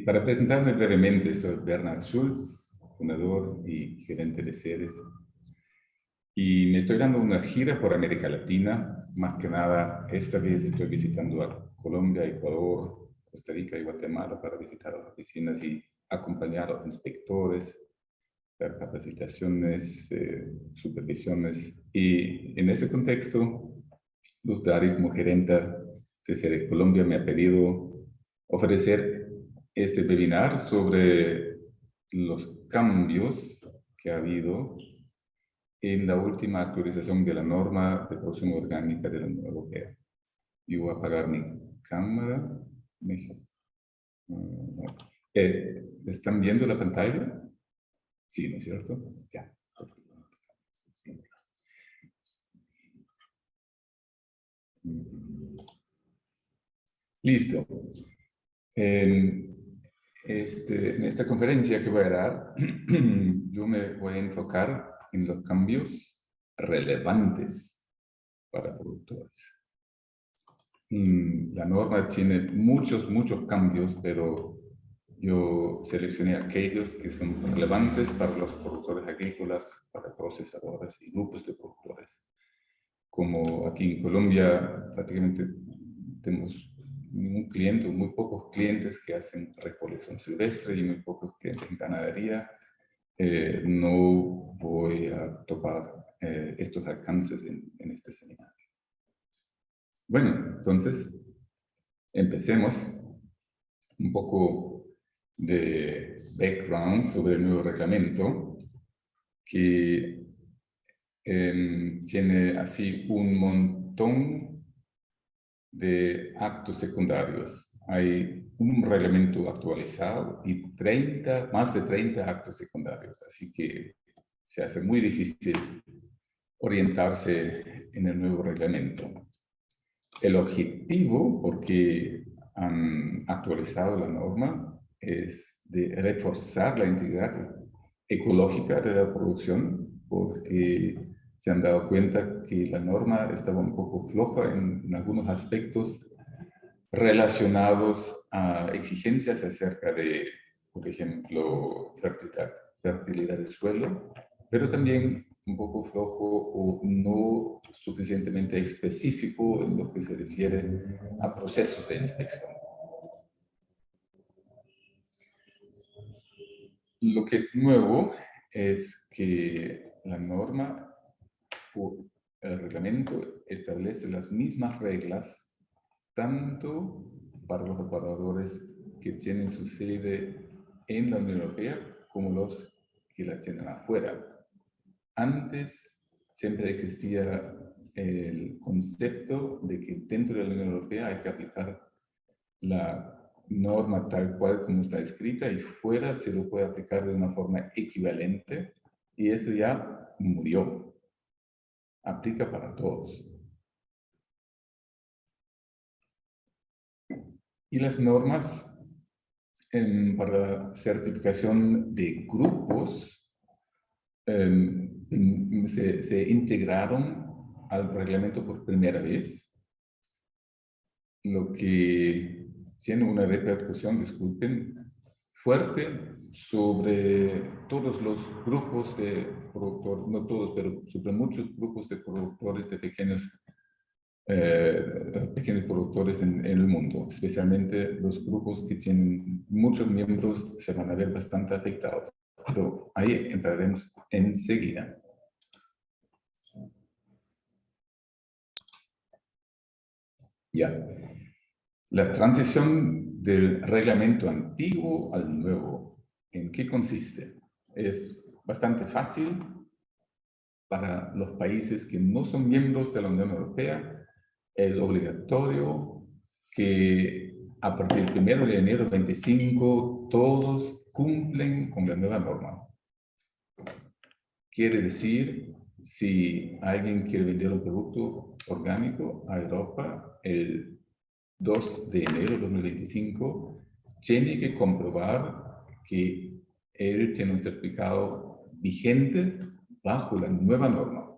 para presentarme brevemente, soy Bernhard Schulz, fundador y gerente de Ceres. Y me estoy dando una gira por América Latina. Más que nada, esta vez estoy visitando a Colombia, Ecuador, Costa Rica y Guatemala para visitar las oficinas y acompañar a los inspectores, dar capacitaciones, supervisiones. Y en ese contexto, Dari, como gerente de Ceres Colombia, me ha pedido ofrecer este webinar sobre los cambios que ha habido en la última actualización de la norma de producción orgánica de la Unión Europea. Yo voy a apagar mi cámara. ¿Están viendo la pantalla? Sí, ¿no es cierto? Ya. Listo. En esta conferencia que voy a dar, yo me voy a enfocar en los cambios relevantes para productores. La norma tiene muchos cambios, pero yo seleccioné aquellos que son relevantes para los productores agrícolas, para procesadores y grupos de productores. Como aquí en Colombia prácticamente tenemos ningún cliente o muy pocos clientes que hacen recolección silvestre y muy pocos clientes en ganadería, no voy a topar estos alcances en este seminario. Bueno, entonces empecemos un poco de background sobre el nuevo reglamento, que tiene así un montón de actos secundarios. Hay un reglamento actualizado y más de 30 actos secundarios, así que se hace muy difícil orientarse en el nuevo reglamento. El objetivo, porque han actualizado la norma, es de reforzar la integridad ecológica de la producción, porque se han dado cuenta que la norma estaba un poco floja en algunos aspectos relacionados a exigencias acerca de, por ejemplo, fertilidad del suelo, pero también un poco flojo o no suficientemente específico en lo que se refiere a procesos de inspección. Lo que es nuevo es que la norma o el reglamento establece las mismas reglas tanto para los operadores que tienen su sede en la Unión Europea como los que la tienen afuera. Antes siempre existía el concepto de que dentro de la Unión Europea hay que aplicar la norma tal cual como está escrita y fuera se lo puede aplicar de una forma equivalente y eso ya murió. Aplica para todos. Y las normas para certificación de grupos se integraron al reglamento por primera vez, lo que tiene una repercusión, disculpen, fuerte sobre todos los grupos de productores, no todos, pero sobre muchos grupos de productores de pequeños productores en el mundo, especialmente los grupos que tienen muchos miembros se van a ver bastante afectados, pero ahí entraremos enseguida. Ya. La transición del reglamento antiguo al nuevo, ¿en qué consiste? Es bastante fácil para los países que no son miembros de la Unión Europea. Es obligatorio que a partir del 1 de enero 25 todos cumplen con la nueva norma. Quiere decir, si alguien quiere vender un producto orgánico a Europa el 2 de enero de 2025, tiene que comprobar que él tiene un certificado vigente bajo la nueva norma.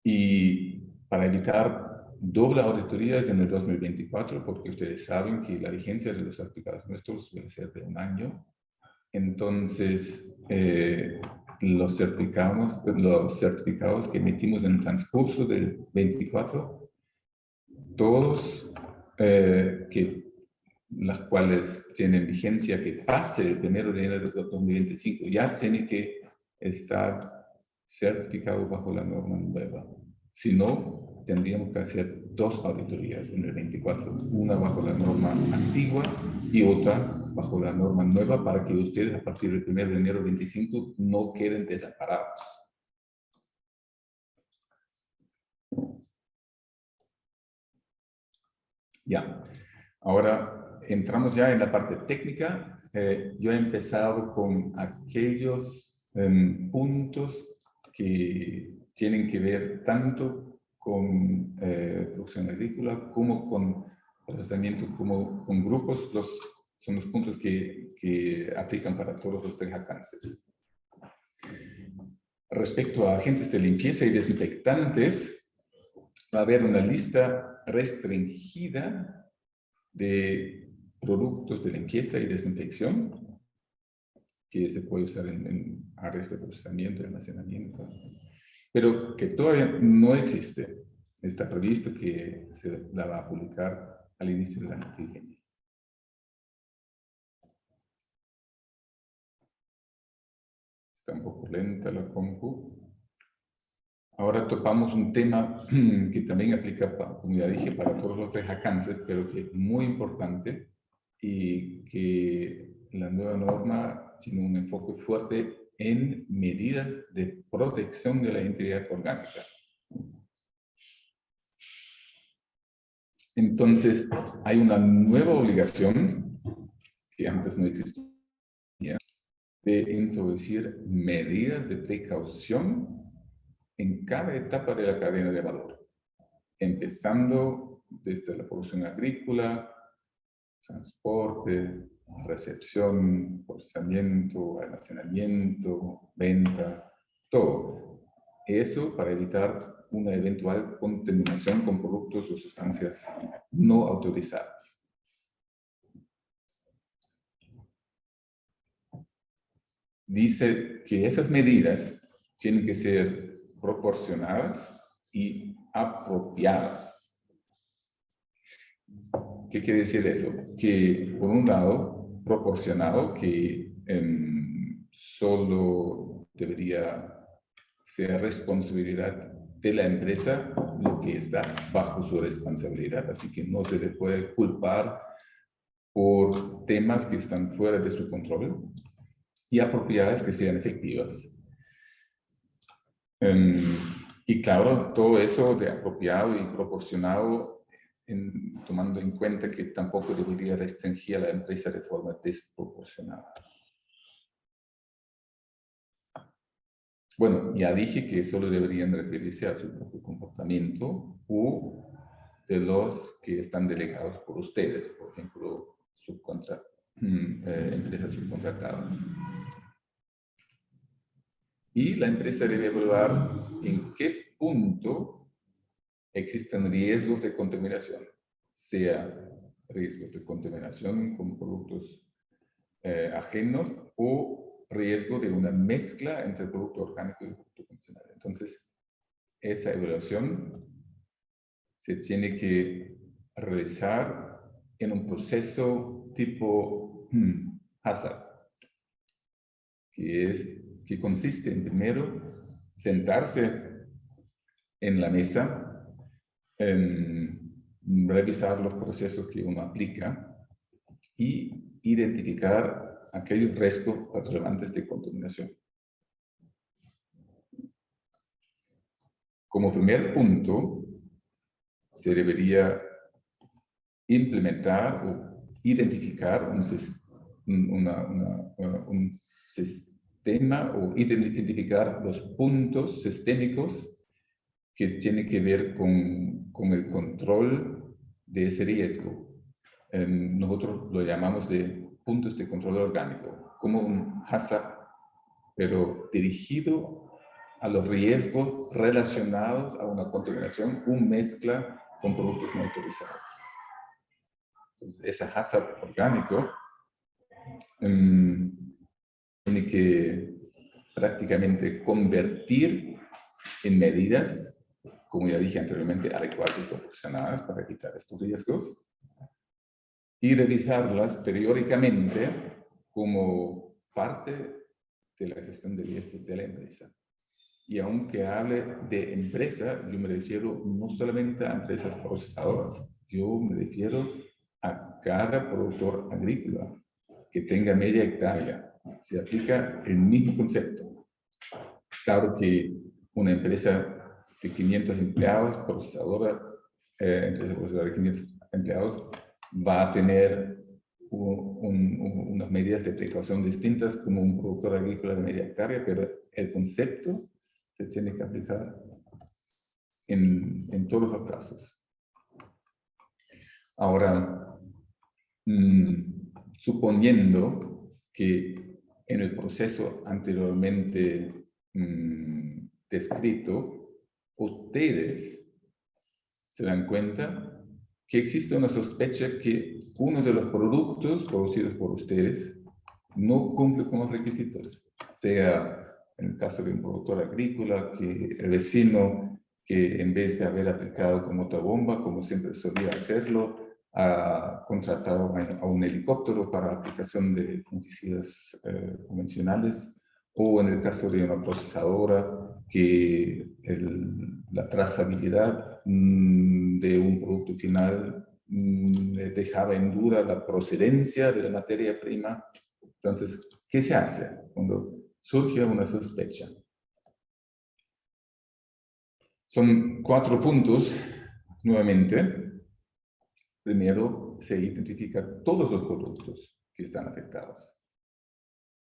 Y para evitar doble auditoría es en el 2024, porque ustedes saben que la vigencia de los certificados nuestros suele ser de un año. Entonces, los certificados que emitimos en el transcurso del 24, todos las cuales tienen vigencia que pase el 1 de enero de 2025, ya tienen que estar certificados bajo la norma nueva. Si no, tendríamos que hacer 2 auditorías en el 24, una bajo la norma antigua y otra bajo la norma nueva, para que ustedes a partir del 1 de enero 25 no queden desamparados. Ya, ahora entramos ya en la parte técnica. Yo he empezado con aquellos puntos que tienen que ver tanto con producción agrícola como con procesamiento, como con grupos. Son los puntos que aplican para todos los 3 alcances. Respecto a agentes de limpieza y desinfectantes, va a haber una lista restringida de productos de limpieza y desinfección que se puede usar en áreas de procesamiento y almacenamiento, pero que todavía no existe. Está previsto que se la va a publicar al inicio del año que viene. Está un poco lenta la compu. Ahora topamos un tema que también aplica, como ya dije, para todos los 3 alcances, pero que es muy importante y que la nueva norma tiene un enfoque fuerte en medidas de protección de la integridad orgánica. Entonces, hay una nueva obligación que antes no existía, de introducir medidas de precaución en cada etapa de la cadena de valor, empezando desde la producción agrícola, transporte, recepción, procesamiento, almacenamiento, venta, todo. Eso para evitar una eventual contaminación con productos o sustancias no autorizadas. Dice que esas medidas tienen que ser proporcionadas y apropiadas. ¿Qué quiere decir eso? Que, por un lado, proporcionado, que solo debería ser responsabilidad de la empresa lo que está bajo su responsabilidad, así que no se le puede culpar por temas que están fuera de su control, y apropiadas, que sean efectivas. Y claro, todo eso de apropiado y proporcionado, tomando en cuenta que tampoco debería restringir a la empresa de forma desproporcionada. Bueno, ya dije que solo deberían referirse a su propio comportamiento o de los que están delegados por ustedes, por ejemplo, empresas subcontratadas. Y la empresa debe evaluar en qué punto existen riesgos de contaminación, sea riesgos de contaminación con productos ajenos o riesgo de una mezcla entre el producto orgánico y el producto convencional. Entonces, esa evaluación se tiene que realizar en un proceso tipo HACCP, que consiste en primero sentarse en la mesa, revisar los procesos que uno aplica y identificar aquellos riesgos relevantes de contaminación. Como primer punto, se debería implementar o identificar un sistema o identificar los puntos sistémicos que tienen que ver con el control de ese riesgo. Nosotros lo llamamos de puntos de control orgánico, como un HACCP, pero dirigido a los riesgos relacionados a una contaminación, una mezcla con productos no autorizados. Entonces, ese HACCP orgánico tiene que prácticamente convertir en medidas, como ya dije anteriormente, adecuadas y proporcionadas para evitar estos riesgos, y revisarlas periódicamente como parte de la gestión de riesgos de la empresa. Y aunque hable de empresa, yo me refiero no solamente a empresas procesadoras, yo me refiero a cada productor agrícola que tenga media hectárea. Se aplica el mismo concepto. Claro que una empresa de 500 empleados, empresa procesadora de 500 empleados, va a tener unas medidas de precaución distintas como un productor agrícola de media hectárea, pero el concepto se tiene que aplicar en todos los casos. Ahora, suponiendo que en el proceso anteriormente descrito, ustedes se dan cuenta que existe una sospecha que uno de los productos producidos por ustedes no cumple con los requisitos, sea en el caso de un productor agrícola, que el vecino, que en vez de haber aplicado con otra bomba, como siempre solía hacerlo, ha contratado a un helicóptero para aplicación de fungicidas convencionales, o en el caso de una procesadora, que la trazabilidad de un producto final dejaba en duda la procedencia de la materia prima. Entonces, ¿qué se hace cuando surge una sospecha? Son 4 puntos, nuevamente. Primero, se identifican todos los productos que están afectados,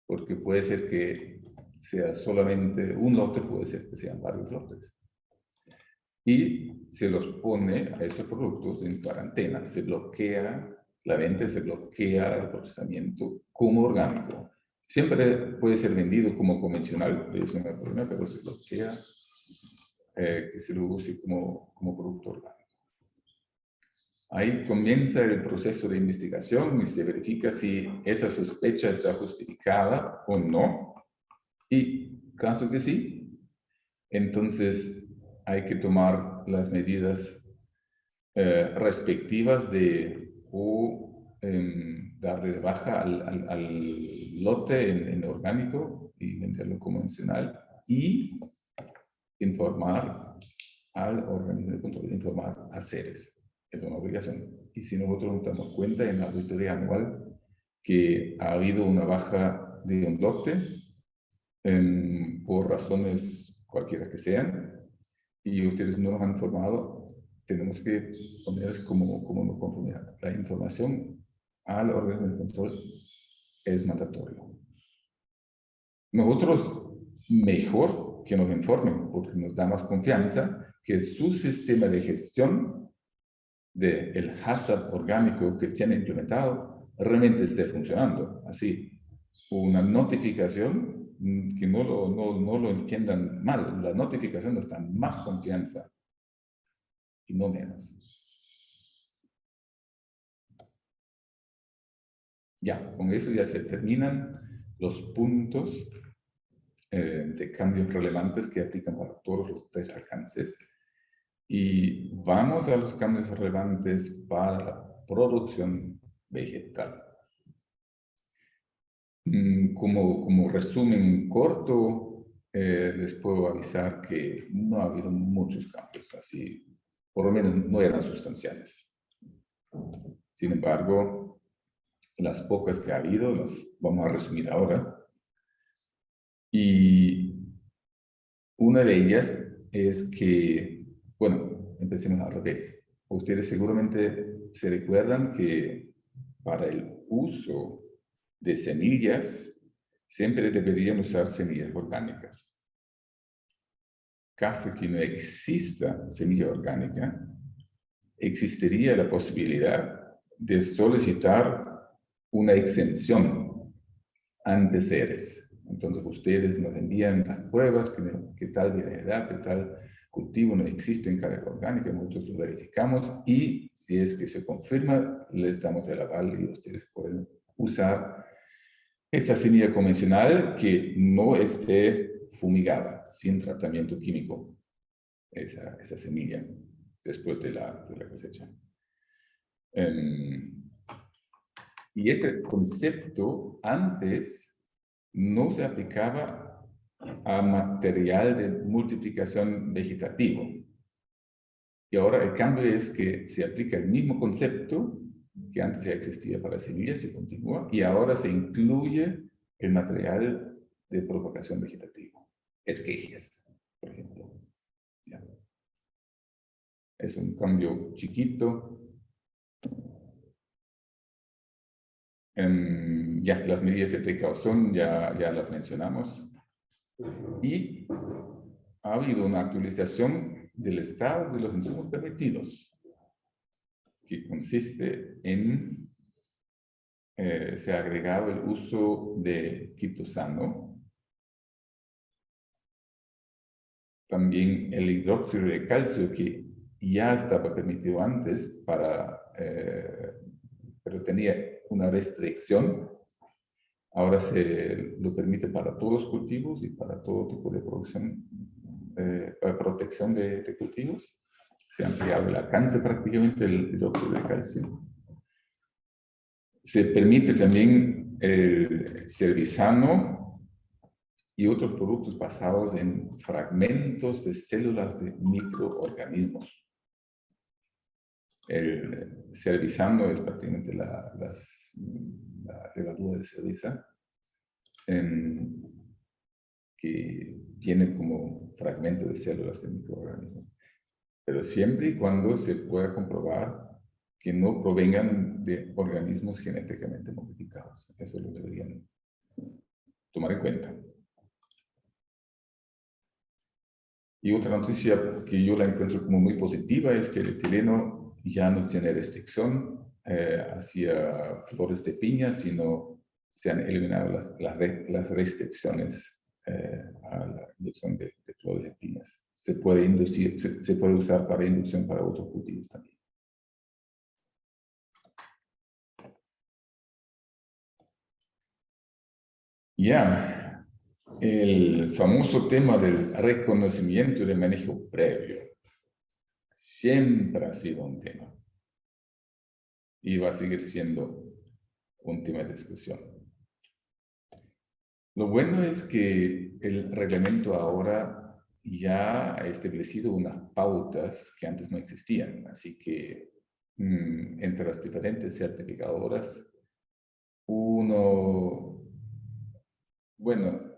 porque puede ser que sea solamente un lote, puede ser que sean varios lotes. Y se los pone a estos productos en cuarentena, se bloquea la venta, se bloquea el procesamiento como orgánico. Siempre puede ser vendido como convencional, eso no hay problema, pero se bloquea que se lo use como producto orgánico. Ahí comienza el proceso de investigación y se verifica si esa sospecha está justificada o no. Y caso que sí, entonces hay que tomar las medidas respectivas de dar de baja al lote en orgánico y venderlo convencional, y informar al organismo de control, informar a CERES. Es una obligación. Y si nosotros nos damos cuenta en la auditoría anual que ha habido una baja de un lote por razones cualquiera que sean, y ustedes no nos han informado, tenemos que ponerles como una conformidad. La información al órgano de control es mandatorio. Nosotros, mejor que nos informen, porque nos da más confianza que su sistema de gestión del HACCP orgánico que tiene implementado realmente esté funcionando. Así, una notificación, que no lo entiendan mal, la notificación nos da más confianza y no menos. Ya, con eso ya se terminan los puntos de cambios relevantes que aplican para todos los 3 alcances. Y vamos a los cambios relevantes para la producción vegetal. Como resumen corto, les puedo avisar que no ha habido muchos cambios, así, por lo menos no eran sustanciales. Sin embargo, las pocas que ha habido las vamos a resumir ahora. Y una de ellas es que, bueno, empecemos al revés. Ustedes seguramente se recuerdan que para el uso de semillas, siempre deberían usar semillas orgánicas. Caso que no exista semilla orgánica, existiría la posibilidad de solicitar una exención ante CERES. Entonces ustedes nos envían las pruebas, qué tal variedad, qué tal cultivo no existe en carga orgánica, nosotros lo verificamos y si es que se confirma, les damos el aval y ustedes pueden usar esa semilla convencional que no esté fumigada, sin tratamiento químico, esa semilla, después de la cosecha. Y ese concepto antes no se aplicaba a material de multiplicación vegetativo. Y ahora el cambio es que se aplica el mismo concepto que antes ya existía para semillas, se continúa, y ahora se incluye el material de propagación vegetativo. Esquejes, por ejemplo. ¿Ya? Es un cambio chiquito. Ya, las medidas de precaución ya las mencionamos. Y ha habido una actualización del estado de los insumos permitidos, que consiste en, se ha agregado el uso de quitosano, también el hidróxido de calcio, que ya estaba permitido antes, pero tenía una restricción. Ahora se lo permite para todos los cultivos y para todo tipo de producción, para protección de cultivos. Se ha ampliado el alcance prácticamente del hidróxido de calcio. Se permite también el cervisano y otros productos basados en fragmentos de células de microorganismos. El cervisano es prácticamente la levadura de cerveza, que tiene como fragmento de células de microorganismos, pero siempre y cuando se pueda comprobar que no provengan de organismos genéticamente modificados. Eso lo deberían tomar en cuenta. Y otra noticia que yo la encuentro como muy positiva es que el etileno ya no tiene restricción hacia flores de piña, sino se han eliminado las restricciones a la inducción de flores de piñas. Se puede usar para inducción para otros cultivos también. Ya, el famoso tema del reconocimiento y del manejo previo siempre ha sido un tema y va a seguir siendo un tema de discusión. Lo bueno es que el reglamento ahora ya ha establecido unas pautas que antes no existían, así que entre las diferentes certificadoras,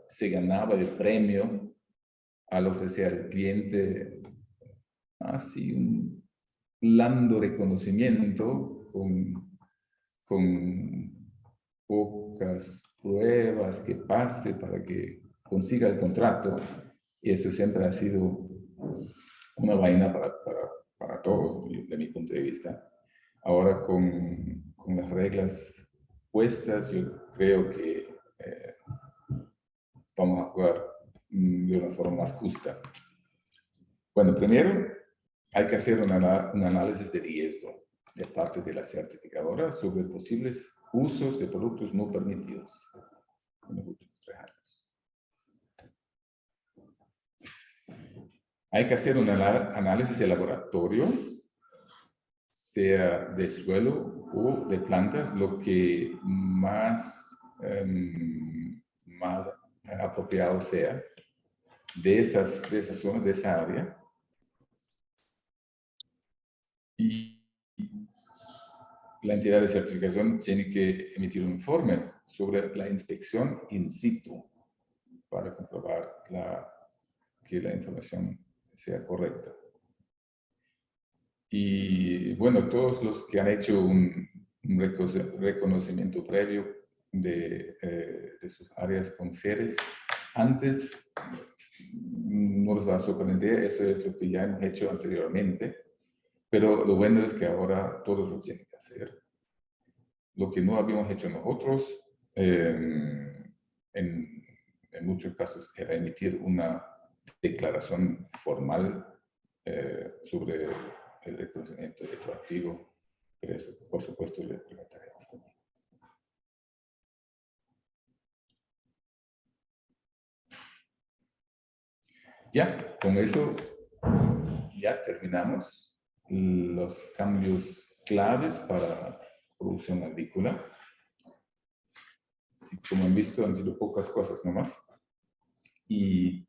se ganaba el premio al ofrecer al cliente así un blando reconocimiento con pocas pruebas que pase para que consiga el contrato. Y eso siempre ha sido una vaina para todos, de mi punto de vista. Ahora con las reglas puestas, yo creo que vamos a jugar de una forma más justa. Bueno, primero hay que hacer un análisis de riesgo de parte de la certificadora sobre posibles usos de productos no permitidos en los últimos 3 años. Hay que hacer un análisis de laboratorio, sea de suelo o de plantas, lo que más apropiado sea de esas zonas, de esa área. Y la entidad de certificación tiene que emitir un informe sobre la inspección in situ para comprobar que la información sea correcta. Y bueno, todos los que han hecho un reconocimiento previo de sus áreas con seres antes, no les va a sorprender, eso es lo que ya hemos hecho anteriormente, pero lo bueno es que ahora todos lo tienen que hacer. Lo que no habíamos hecho nosotros, en muchos casos, era emitir una declaración formal sobre el reconocimiento retroactivo, pero eso, por supuesto, lo implementaremos también. Ya, con eso ya terminamos los cambios claves para producción agrícola. Sí, como han visto, han sido pocas cosas nomás. Y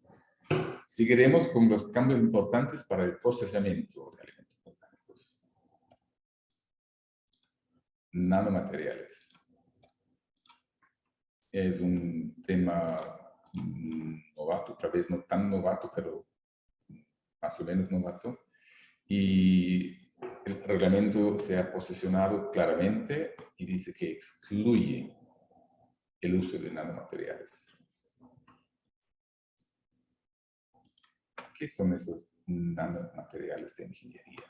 seguiremos con los cambios importantes para el procesamiento de alimentos orgánicos. Nanomateriales. Es un tema novato, tal vez no tan novato, pero más o menos novato. Y el reglamento se ha posicionado claramente y dice que excluye el uso de nanomateriales. ¿Qué son esos nanomateriales de ingeniería?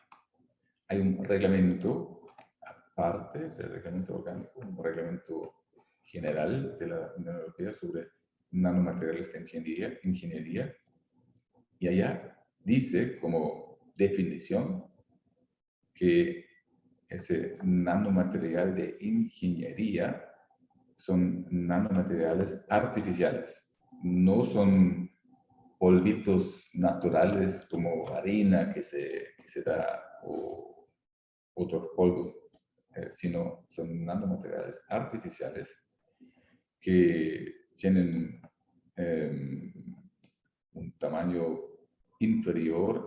Hay un reglamento, aparte del reglamento orgánico, un reglamento general de la Unión Europea sobre nanomateriales de ingeniería, y allá dice como definición que ese nanomaterial de ingeniería son nanomateriales artificiales, no son polvitos naturales como harina que se da o otros polvos, sino son nanomateriales artificiales que tienen un tamaño inferior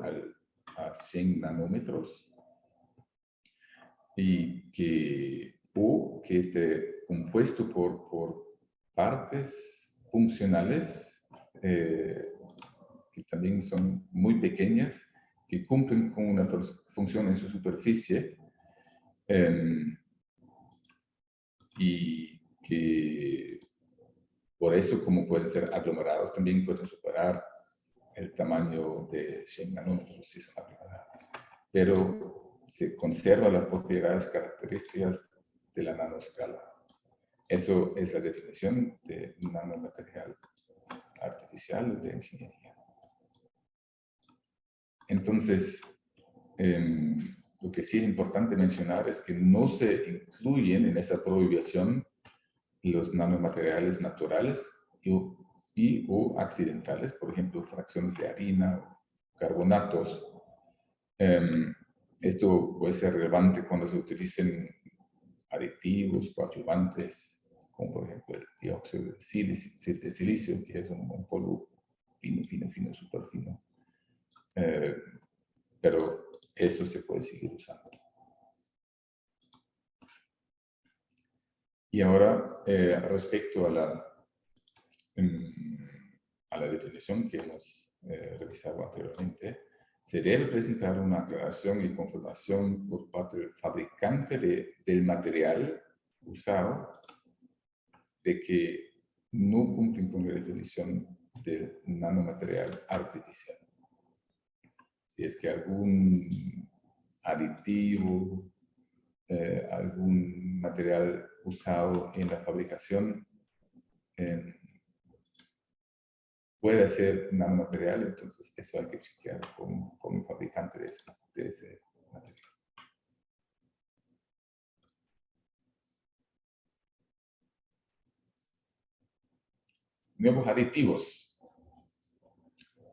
a 100 nanómetros y que esté compuesto por partes funcionales que también son muy pequeñas, que cumplen con una función en su superficie y que por eso, como pueden ser aglomerados, también pueden superar el tamaño de 100 nanómetros si son aglomerados. Pero se conservan las propiedades características de la nanoscala. Eso es la definición de nanomaterial artificial de ingeniería. Entonces, lo que sí es importante mencionar es que no se incluyen en esa prohibición los nanomateriales naturales o accidentales, por ejemplo, fracciones de harina, carbonatos. Esto puede ser relevante cuando se utilicen aditivos, coadyuvantes, como por ejemplo el dióxido de silicio, que es un polvo fino, súper fino. Pero esto se puede seguir usando. Y ahora, respecto a la definición que hemos revisado anteriormente, se debe presentar una aclaración y confirmación por parte del fabricante del material usado de que no cumplen con la definición del nanomaterial artificial. Si es que algún aditivo, algún material usado en la fabricación puede ser nanomaterial, entonces eso hay que chequear con el fabricante de ese material. Nuevos aditivos.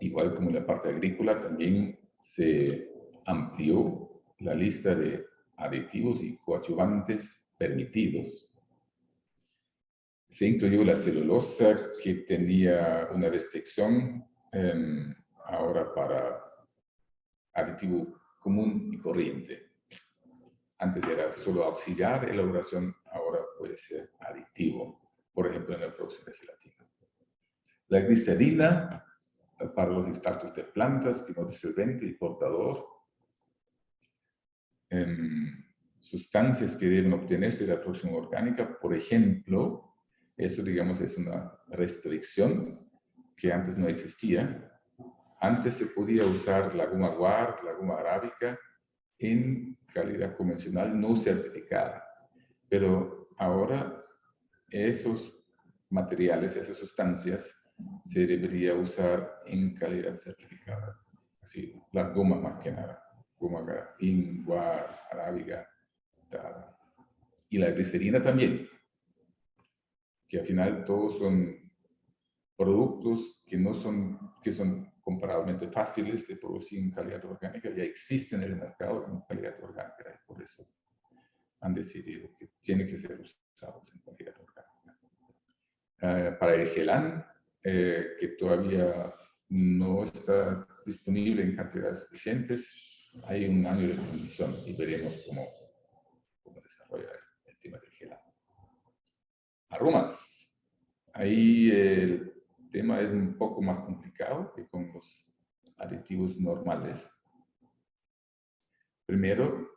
Igual como en la parte agrícola, también se amplió la lista de aditivos y coadyuvantes permitidos. Se incluyó la celulosa, que tenía una restricción ahora para aditivo común y corriente. Antes era solo auxiliar elaboración, ahora puede ser aditivo, por ejemplo en la producción de gelatina. La glicerina para los extractos de plantas, tipo disolvente y portador. Sustancias que deben obtenerse de la producción orgánica, por ejemplo, eso digamos es una restricción que antes no existía. Antes se podía usar la goma guar, la goma arábica, en calidad convencional no certificada. Pero ahora esos materiales, esas sustancias, se debería usar en calidad certificada. sí, las gomas más que nada, goma garrafín, guar, arábiga, tal. Y la glicerina también, que al final todos son productos que son comparablemente fáciles de producir en calidad orgánica, ya existen en el mercado en calidad orgánica, y por eso han decidido que tienen que ser usados en calidad orgánica. Para el gelán, que todavía no está disponible en cantidades suficientes, hay un año de transición y veremos cómo desarrolla el tema del gelán. Aromas. Ahí el tema es un poco más complicado que con los aditivos normales. Primero,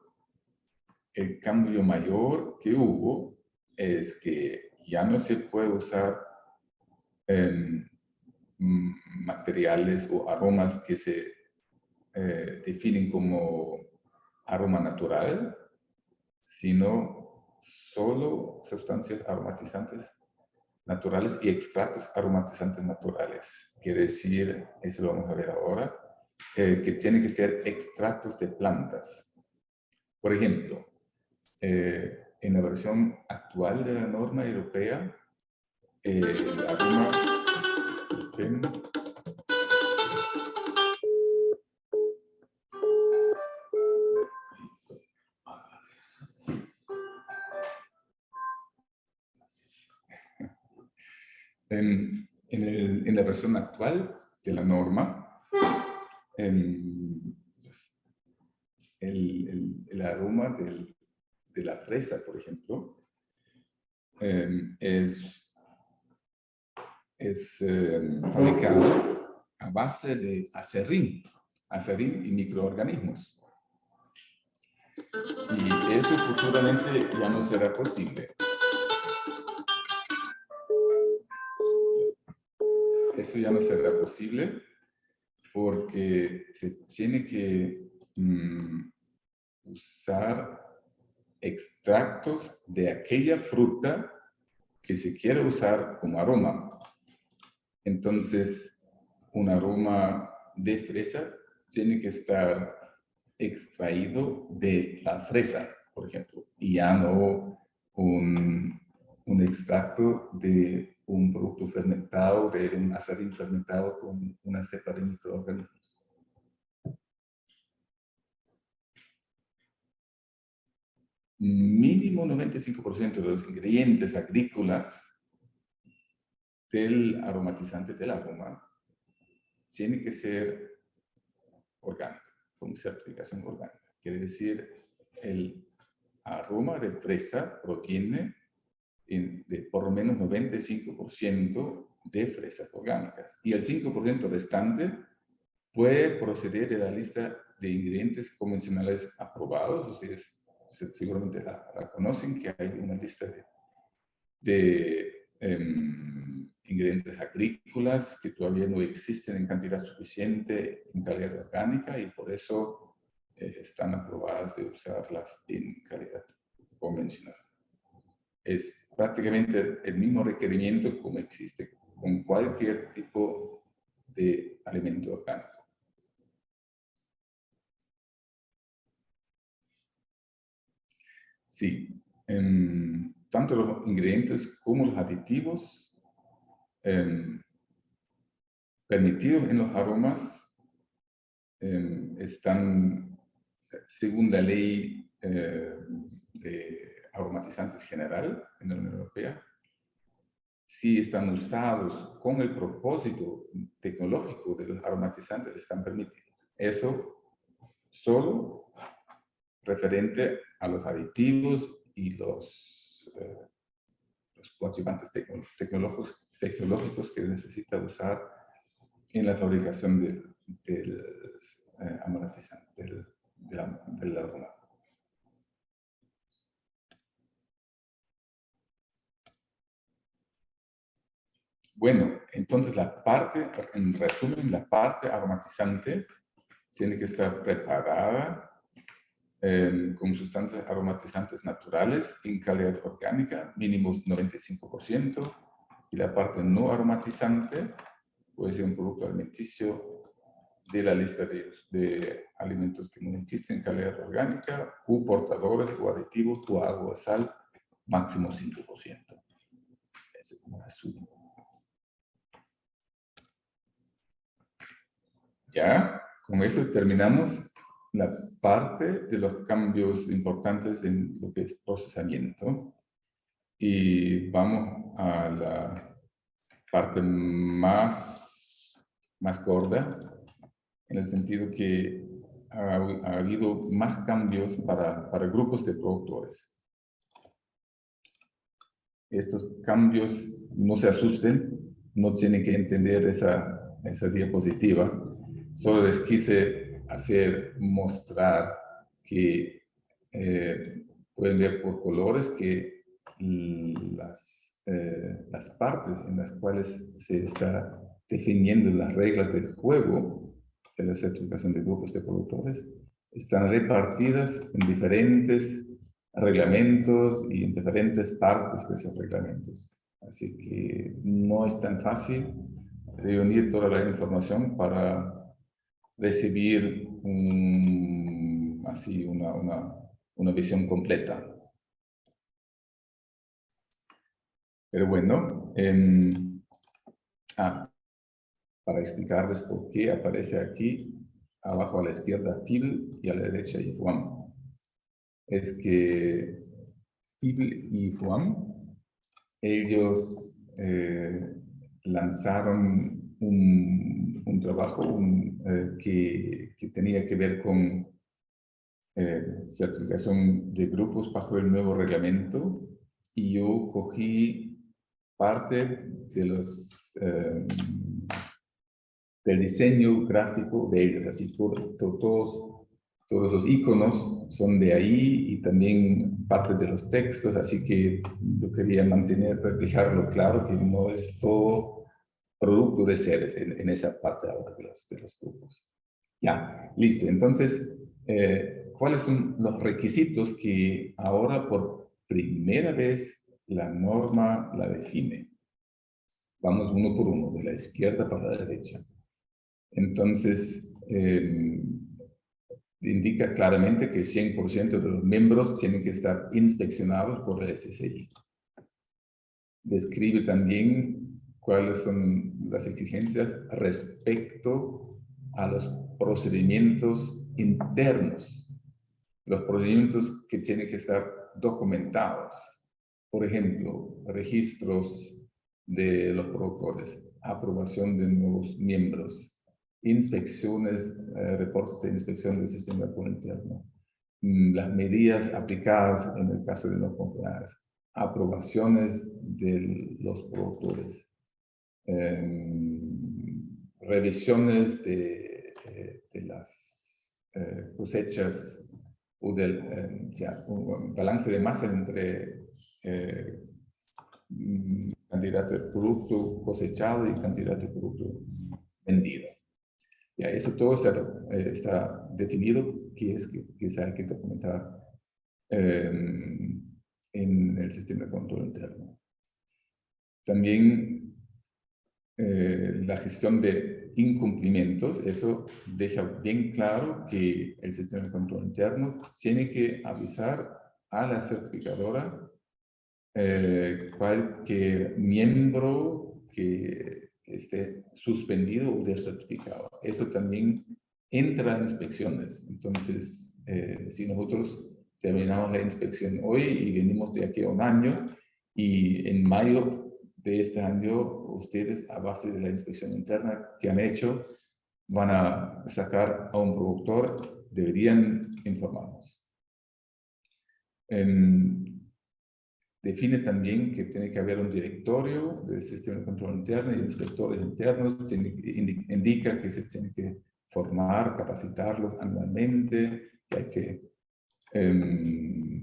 el cambio mayor que hubo es que ya no se puede usar materiales o aromas que se definen como aroma natural, sino solo sustancias aromatizantes naturales y extractos aromatizantes naturales. Quiere decir, eso lo vamos a ver ahora, que tienen que ser extractos de plantas. Por ejemplo, en la versión actual de la norma europea, el aroma... En la versión actual de la norma, el aroma de la fresa, por ejemplo, es fabricado a base de acerrín y microorganismos. Y eso futuramente ya no será posible. Eso ya no será posible porque se tiene que usar extractos de aquella fruta que se quiere usar como aroma. Entonces, un aroma de fresa tiene que estar extraído de la fresa, por ejemplo, y ya no un extracto de un producto fermentado, de un azarín fermentado con una cepa de microorganismos. Mínimo 95% de los ingredientes agrícolas del aromatizante del aroma tiene que ser orgánico, con certificación orgánica. Quiere decir, el aroma de fresa proviene de por lo menos 95% de fresas orgánicas. Y el 5% restante puede proceder de la lista de ingredientes convencionales aprobados. Ustedes seguramente la conocen, que hay una lista de ingredientes agrícolas que todavía no existen en cantidad suficiente en calidad orgánica y por eso están aprobadas de usarlas en calidad convencional. Es prácticamente el mismo requerimiento como existe con cualquier tipo de alimento orgánico. Sí, tanto los ingredientes como los aditivos permitidos en los aromas están, según la ley de aromatizantes general en la Unión Europea, si están usados con el propósito tecnológico de los aromatizantes, están permitidos. Eso solo referente a los aditivos y los coadyuvantes tecnológicos que necesita usar en la fabricación del aromatizante, del aroma. Bueno, entonces en resumen, la parte aromatizante tiene que estar preparada con sustancias aromatizantes naturales en calidad orgánica, mínimo 95%, y la parte no aromatizante puede ser un producto alimenticio de la lista de alimentos que no existen en calidad orgánica, u portadores, o aditivos, o agua o sal, máximo 5%. Eso como resumen. Ya, con eso terminamos la parte de los cambios importantes en lo que es procesamiento. Y vamos a la parte más gorda, en el sentido que ha habido más cambios para grupos de productores. Estos cambios, no se asusten, no tienen que entender esa diapositiva. Solo les quise mostrar que pueden ver por colores que las partes en las cuales se está definiendo las reglas del juego de la certificación de grupos de productores están repartidas en diferentes reglamentos y en diferentes partes de esos reglamentos. Así que no es tan fácil reunir toda la información para recibir así una visión completa. Pero bueno, para explicarles por qué aparece aquí, abajo a la izquierda FIL y a la derecha IFUAM. Es que FIL y IFUAM, ellos lanzaron un trabajo que tenía que ver con certificación de grupos bajo el nuevo reglamento, y yo cogí parte de del diseño gráfico de ellos, así todos los iconos son de ahí y también parte de los textos, así que yo quería dejarlo claro que no es todo producto de Ceres en esa parte ahora de los grupos. Ya, listo. Entonces, ¿cuáles son los requisitos que ahora por primera vez la norma la define? Vamos uno por uno, de la izquierda para la derecha. Entonces, indica claramente que 100% de los miembros tienen que estar inspeccionados por el SSI. Describe también cuáles son las exigencias respecto a los procedimientos internos, los procedimientos que tienen que estar documentados. Por ejemplo, registros de los productores, aprobación de nuevos miembros, inspecciones, reportes de inspección del sistema de control interno, las medidas aplicadas en el caso de no conformidades, aprobaciones de los productores, revisiones de las cosechas o del un balance de masa entre cantidad de producto cosechado y cantidad de producto vendido. Ya, eso todo está definido, que se hay que documentar en el sistema de control interno. También la gestión de incumplimientos, eso deja bien claro que el sistema de control interno tiene que avisar a la certificadora cualquier miembro que esté suspendido o desertificado. Eso también entra en inspecciones. Entonces, si nosotros terminamos la inspección hoy y venimos de aquí a un año, y en mayo de este año, ustedes, a base de la inspección interna que han hecho, van a sacar a un productor, deberían informarnos. Define también que tiene que haber un directorio del sistema de control interno y inspectores internos. Indica que se tiene que formar, capacitarlos anualmente, que hay que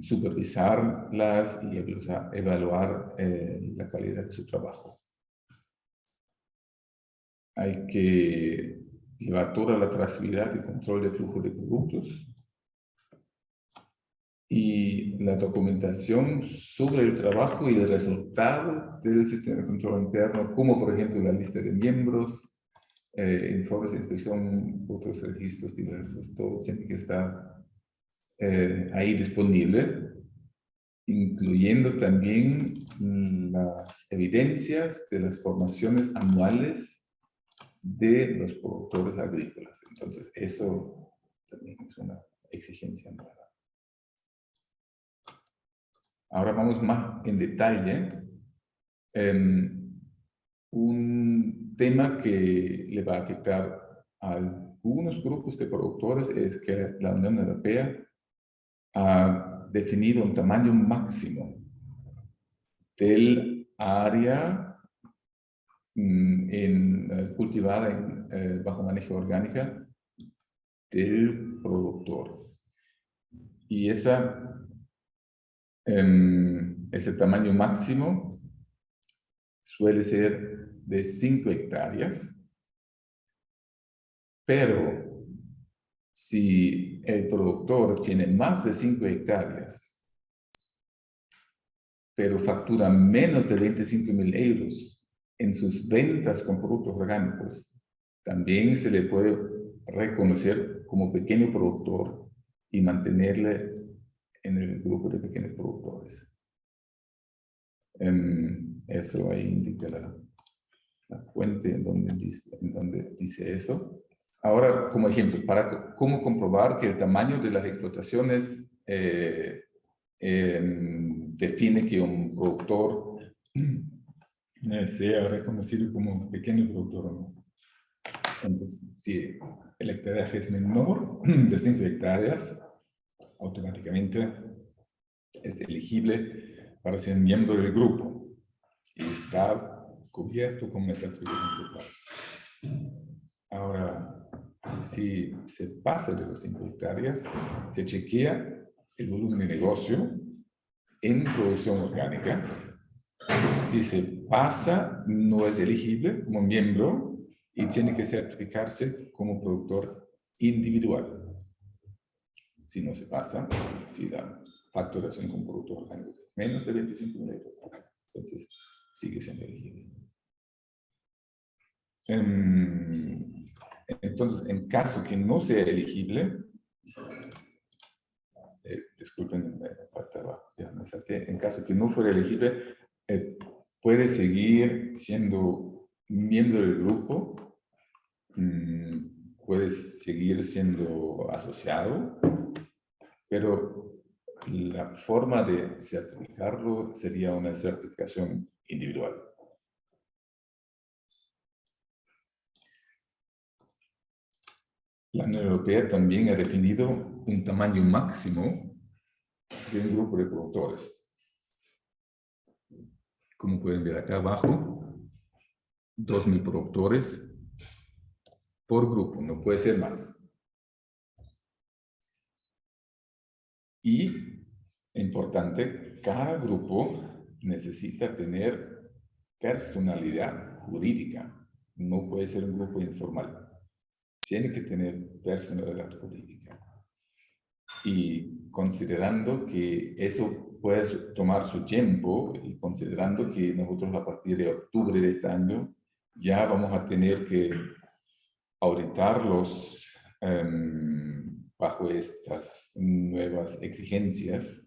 supervisarlas y evaluar la calidad de su trabajo. Hay que llevar toda la trazabilidad y control de flujo de productos, y la documentación sobre el trabajo y el resultado del sistema de control interno, como por ejemplo la lista de miembros, informes de inspección, otros registros diversos, todo tiene que estar ahí disponible, incluyendo también las evidencias de las formaciones anuales de los productores agrícolas. Entonces, eso también es una exigencia nueva. Ahora vamos más en detalle. Un tema que le va a afectar a algunos grupos de productores es que la Unión Europea ha definido un tamaño máximo del área cultivada bajo manejo orgánica del productor. Y ese tamaño máximo suele ser de 5 hectáreas, pero si el productor tiene más de 5 hectáreas, pero factura menos de 25.000 euros en sus ventas con productos orgánicos, también se le puede reconocer como pequeño productor y mantenerle en el grupo de pequeños productores. Eso ahí indica la fuente en donde dice eso. Ahora, como ejemplo, para cómo comprobar que el tamaño de las explotaciones define que un productor sea reconocido como pequeño productor o no. Entonces, si el hectáreaje es menor de 5 hectáreas, automáticamente es elegible para ser miembro del grupo y está cubierto con esa certificación grupal. Ahora, si se pasa de los 5 hectáreas, se chequea el volumen de negocio en producción orgánica. Si se pasa, no es elegible como miembro y tiene que certificarse como productor individual. Si no se pasa, si da facturación como productor orgánico menos de 25.000 euros, entonces sigue siendo elegible. Entonces, en caso que no sea elegible, disculpen, me faltaba, ya me salté, en caso que no fuera elegible, puede seguir siendo miembro del grupo, puede seguir siendo asociado, pero la forma de certificarlo sería una certificación individual. La Unión Europea también ha definido un tamaño máximo de un grupo de productores. Como pueden ver acá abajo, 2.000 productores por grupo, no puede ser más. Y, importante, cada grupo necesita tener personalidad jurídica. No puede ser un grupo informal. Tiene que tener personalidad jurídica. Y considerando que eso puede tomar su tiempo y considerando que nosotros a partir de octubre de este año ya vamos a tener que auditarlos bajo estas nuevas exigencias,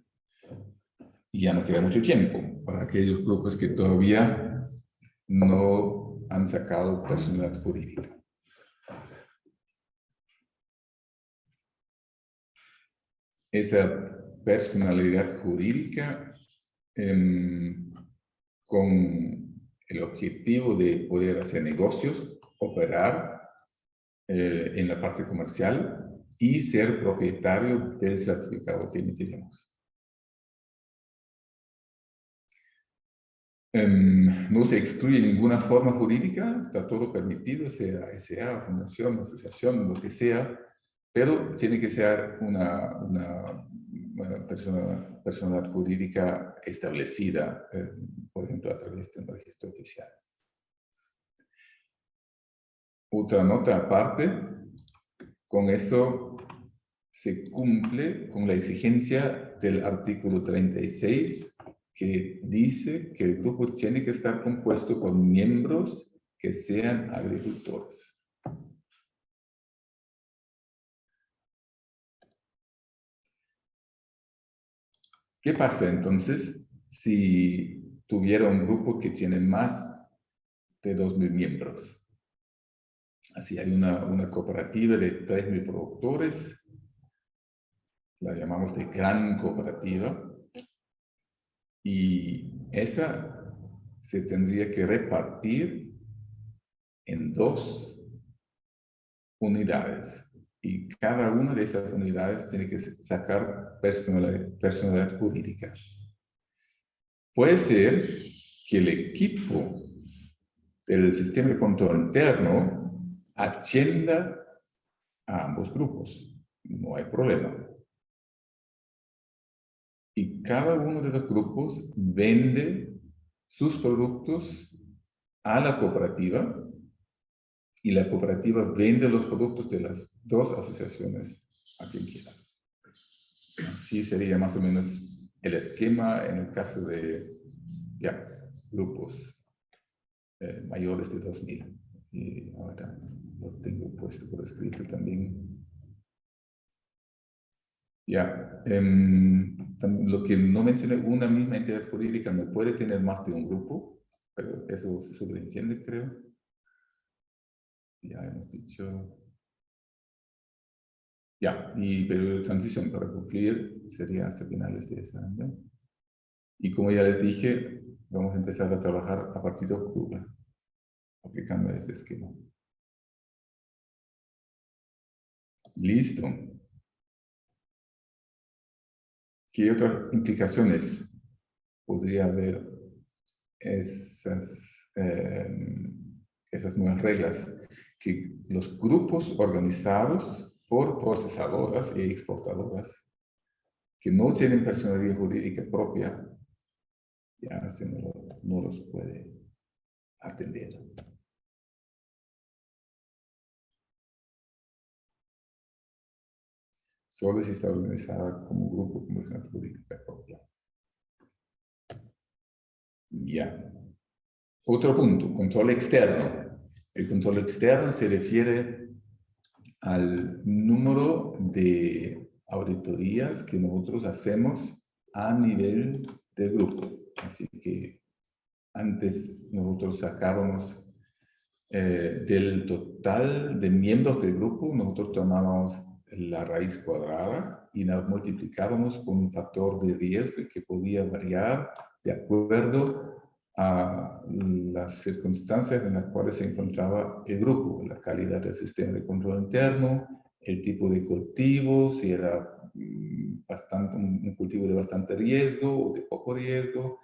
y ya no queda mucho tiempo para aquellos grupos que todavía no han sacado personalidad jurídica. Esa personalidad jurídica con el objetivo de poder hacer negocios, operar en la parte comercial y ser propietario del certificado que emitiremos. No se excluye ninguna forma jurídica, está todo permitido, sea SA, fundación, asociación, lo que sea, pero tiene que ser una personalidad jurídica establecida, por ejemplo, a través de un registro oficial. Otra nota aparte, con eso se cumple con la exigencia del artículo 36, que dice que el grupo tiene que estar compuesto por miembros que sean agricultores. ¿Qué pasa entonces si tuviera un grupo que tiene más de 2.000 miembros? Así hay una cooperativa de 3.000 productores, la llamamos de gran cooperativa, y esa se tendría que repartir en 2 unidades. Y cada una de esas unidades tiene que sacar personalidad jurídica. Puede ser que el equipo del sistema de control interno atienda a ambos grupos. No hay problema. Y cada uno de los grupos vende sus productos a la cooperativa y la cooperativa vende los productos de las 2 asociaciones a quien quiera. Así sería más o menos el esquema en el caso de grupos mayores de 2.000. Y ahora lo tengo puesto por escrito también. Lo que no mencioné, una misma entidad jurídica no puede tener más de un grupo, pero eso se sobreentiende, creo. Ya hemos dicho. Y periodo de transición para cumplir sería hasta finales de ese año. Y como ya les dije, vamos a empezar a trabajar a partir de octubre, aplicando ese esquema. Listo. ¿Qué otras implicaciones podría haber esas nuevas reglas? Que los grupos organizados por procesadoras y exportadoras que no tienen personalidad jurídica propia, ya se no los puede atender. Solo si está organizada como grupo con personalidad jurídica propia. Otro punto, control externo. El control externo se refiere al número de auditorías que nosotros hacemos a nivel de grupo. Así que antes nosotros sacábamos del total de miembros del grupo, nosotros tomábamos la raíz cuadrada y la multiplicábamos con un factor de riesgo que podía variar de acuerdo a las circunstancias en las cuales se encontraba el grupo, la calidad del sistema de control interno, el tipo de cultivo, si era un cultivo de bastante riesgo o de poco riesgo,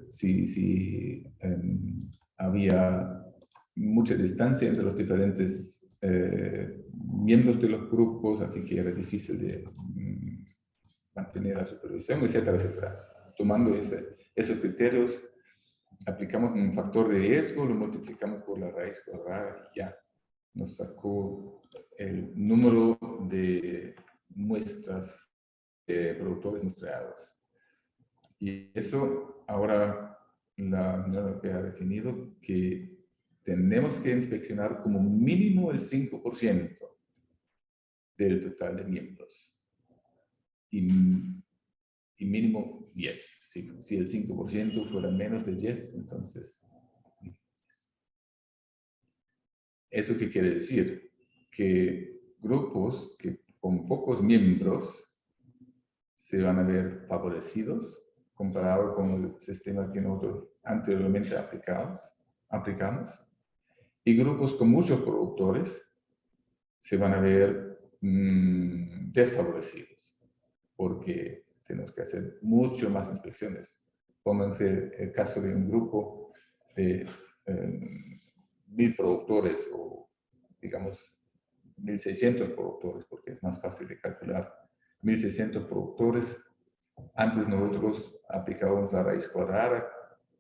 si había mucha distancia entre los diferentes miembros de los grupos, así que era difícil de mantener la supervisión, etcétera, etcétera. Tomando esos criterios, aplicamos un factor de riesgo, lo multiplicamos por la raíz cuadrada y ya nos sacó el número de muestras de productores muestreados. Y eso ahora la Unión Europea ha definido que tenemos que inspeccionar como mínimo el 5% del total de miembros. Y mínimo 10. Si el 5% fuera menos de 10, entonces... ¿Eso qué quiere decir? Que grupos que con pocos miembros se van a ver favorecidos comparado con el sistema que nosotros anteriormente aplicamos, y grupos con muchos productores se van a ver desfavorecidos, porque tenemos que hacer mucho más inspecciones. Pónganse el caso de un grupo de 1.000 productores o, digamos, 1.600 productores, porque es más fácil de calcular. 1.600 productores. Antes nosotros aplicábamos la raíz cuadrada,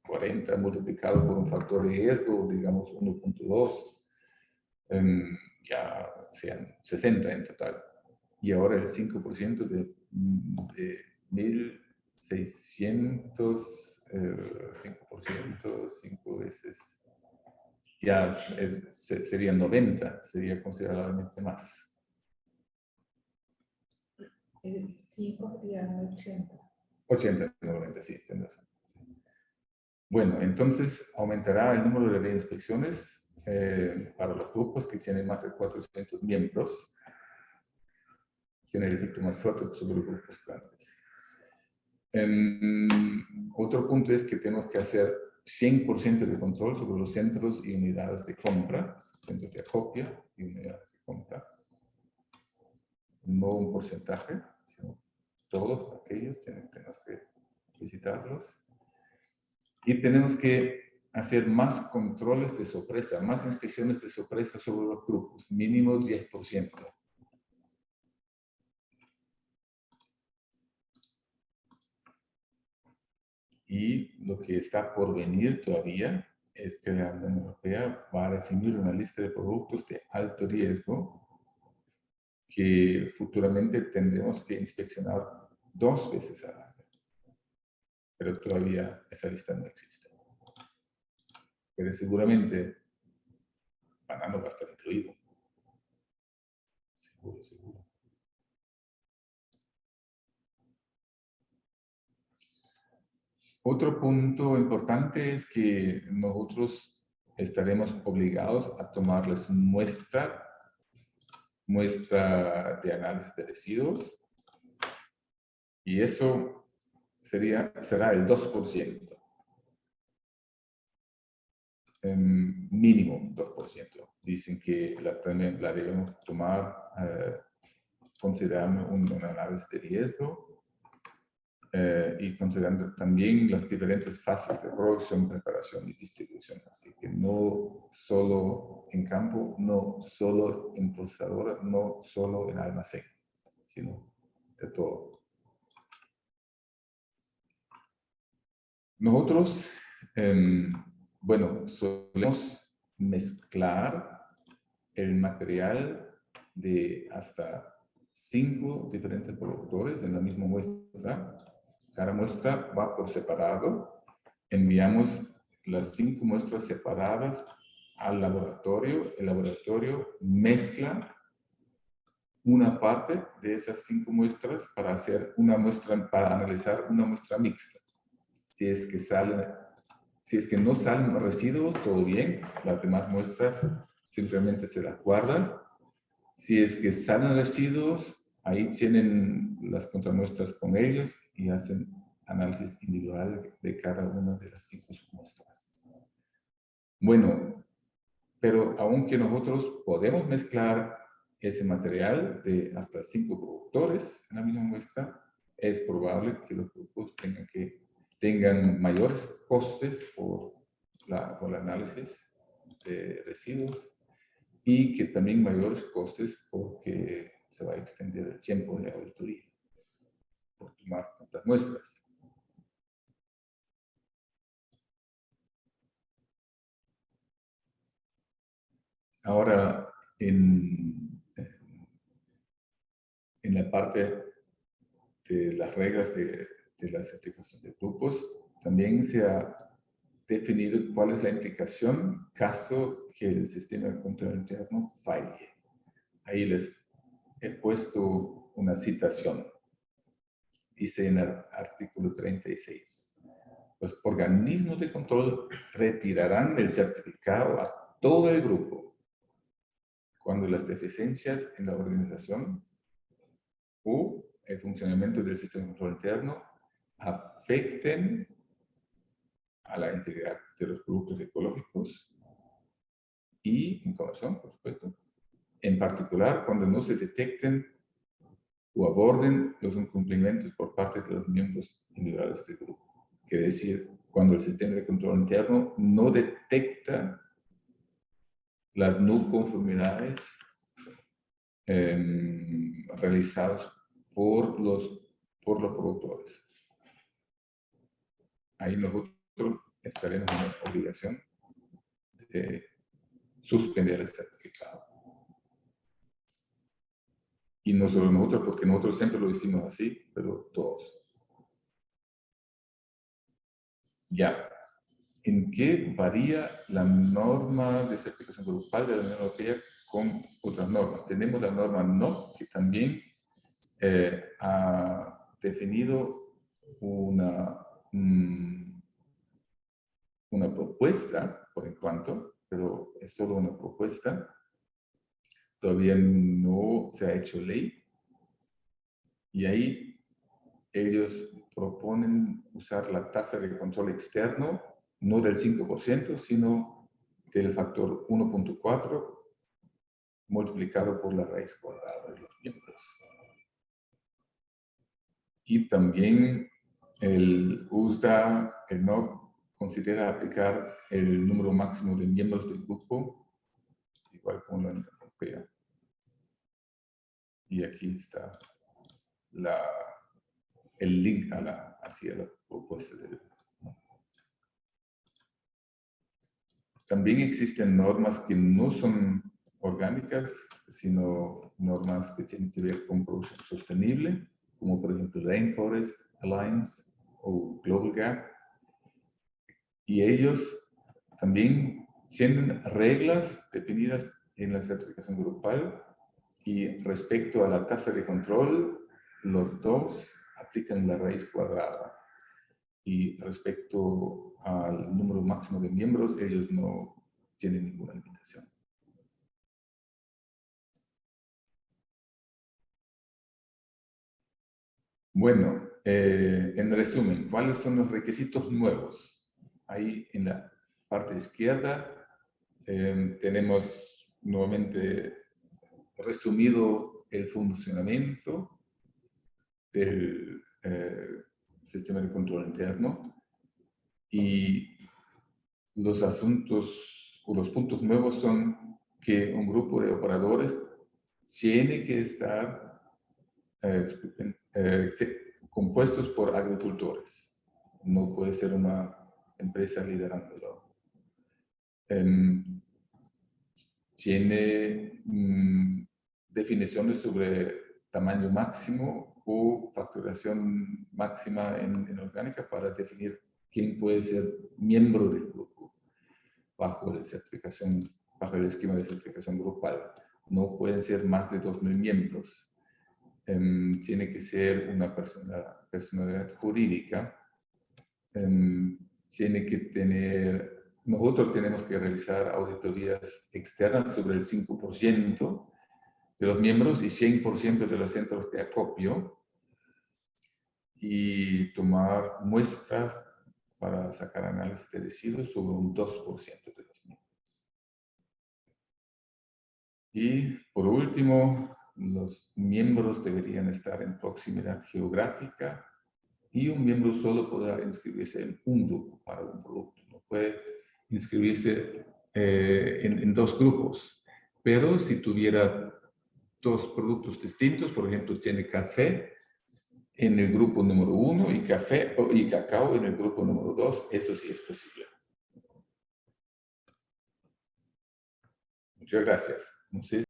40 multiplicado por un factor de riesgo, digamos 1.2, ya sean 60 en total. Y ahora el 5% de 1.600, 5%, 5 veces, ya sería 90, sería considerablemente más. El 5 sería 80. 80, 90, sí, tienes razón. Bueno, entonces aumentará el número de reinspecciones para los grupos que tienen más de 400 miembros. Tiene el efecto más fuerte sobre los grupos grandes. Otro punto es que tenemos que hacer 100% de control sobre los centros y unidades de compra, centros de acopio y unidades de compra. No un porcentaje, sino todos aquellos tenemos que visitarlos. Y tenemos que hacer más controles de sorpresa, más inspecciones de sorpresa sobre los grupos, mínimo 10%. Y lo que está por venir todavía es que la Unión Europea va a definir una lista de productos de alto riesgo que futuramente tendremos que inspeccionar 2 veces al año. Pero todavía esa lista no existe. Pero seguramente banano va a estar incluido. Seguro, seguro. Otro punto importante es que nosotros estaremos obligados a tomarles muestra de análisis de residuos, y eso será el 2%. Mínimo 2%. Dicen que la debemos tomar considerando un análisis de riesgo y considerando también las diferentes fases de producción, preparación y distribución. Así que no solo en campo, no solo en procesadora, no solo en almacén, sino de todo. Nosotros, bueno, solemos mezclar el material de hasta 5 diferentes productores en la misma muestra. Cada muestra va por separado. Enviamos las 5 muestras separadas al laboratorio. El laboratorio mezcla una parte de esas 5 muestras para hacer una muestra, para analizar una muestra mixta. Si es que no salen residuos, todo bien. Las demás muestras simplemente se las guardan. Si es que salen residuos, ahí tienen las contramuestras con ellos y hacen análisis individual de cada una de las 5 submuestras. Bueno, pero aunque nosotros podemos mezclar ese material de hasta 5 productores en la misma muestra, es probable que los grupos tengan mayores costes por el análisis de residuos y que también mayores costes porque se va a extender el tiempo de auditoría por tomar tantas muestras. Ahora, en la parte de las reglas de la certificación de grupos, también se ha definido cuál es la implicación caso que el sistema de control interno falle. Ahí les he puesto una citación. Dice en el artículo 36. Los organismos de control retirarán el certificado a todo el grupo cuando las deficiencias en la organización o el funcionamiento del sistema de control interno afecten a la integridad de los productos ecológicos y información, por supuesto. En particular, cuando no se detecten o aborden los incumplimientos por parte de los miembros individuales del grupo. Quiere decir, cuando el sistema de control interno no detecta las no conformidades realizadas por los productores. Ahí nosotros estaremos en la obligación de suspender el certificado. Y no solo nosotros, porque nosotros siempre lo hicimos así, pero todos. Ya. ¿En qué varía la norma de certificación grupal de la Unión Europea con otras normas? Tenemos la norma NOC, que también ha definido una propuesta, por enquanto, pero es solo una propuesta. Todavía no se ha hecho ley. Y ahí ellos proponen usar la tasa de control externo, no del 5%, sino del factor 1.4 multiplicado por la raíz cuadrada de los miembros. Y también el USDA, el NOC, considera aplicar el número máximo de miembros del grupo, igual como la Unión Europea. Y aquí está el link hacia la propuesta del NOC. También existen normas que no son orgánicas, sino normas que tienen que ver con producción sostenible, como por ejemplo Rainforest Alliance o Global Gap. Y ellos también tienen reglas definidas en la certificación grupal, y respecto a la tasa de control, los dos aplican la raíz cuadrada. Y respecto al número máximo de miembros, ellos no tienen ninguna limitación. Bueno, en resumen, ¿cuáles son los requisitos nuevos? Ahí en la parte izquierda tenemos nuevamente resumido el funcionamiento del sistema de control interno, y los asuntos o los puntos nuevos son que un grupo de operadores tiene que estar compuestos por agricultores. No puede ser una empresa liderándolo. Tiene definiciones sobre tamaño máximo o facturación máxima en orgánica para definir quién puede ser miembro del grupo bajo el esquema de certificación grupal. No pueden ser más de 2.000 miembros. Tiene que ser una personalidad jurídica. Tiene que tener, nosotros tenemos que realizar auditorías externas sobre el 5% de los miembros y 100% de los centros de acopio, y tomar muestras para sacar análisis de residuos sobre un 2% de los miembros. Y por último, los miembros deberían estar en proximidad geográfica, y un miembro solo podrá inscribirse en un grupo para un producto. No puede inscribirse en dos grupos. Pero si tuviera dos productos distintos, por ejemplo, tiene café en el grupo número 1 y cacao en el grupo número 2, eso sí es posible. Muchas gracias. No sé